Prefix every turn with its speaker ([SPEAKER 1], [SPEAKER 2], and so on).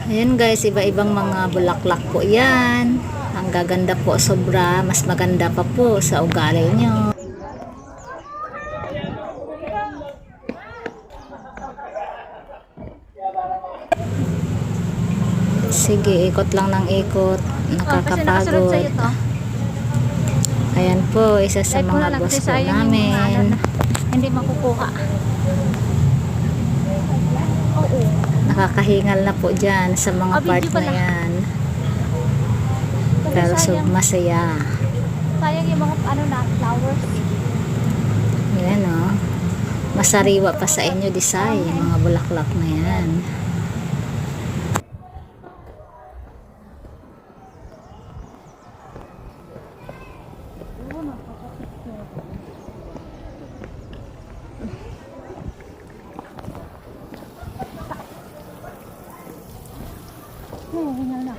[SPEAKER 1] Ayan guys, iba-ibang mga bulaklak po yan. Ang gaganda po sobra, mas maganda pa po sa ugali nyo. Sige, ikot lang ng ikot. Nakakapagod. Ayan po, isa sa mga boss po namin.
[SPEAKER 2] Hindi makukuha. Oo.
[SPEAKER 1] Nakakahingal na po dyan sa mga part na yan. Pero so masaya.
[SPEAKER 2] Sayang yung mga flowers.
[SPEAKER 1] Yan o. Masariwa pa sa inyo design. Yung mga bulaklak na yan.
[SPEAKER 2] Hingal na.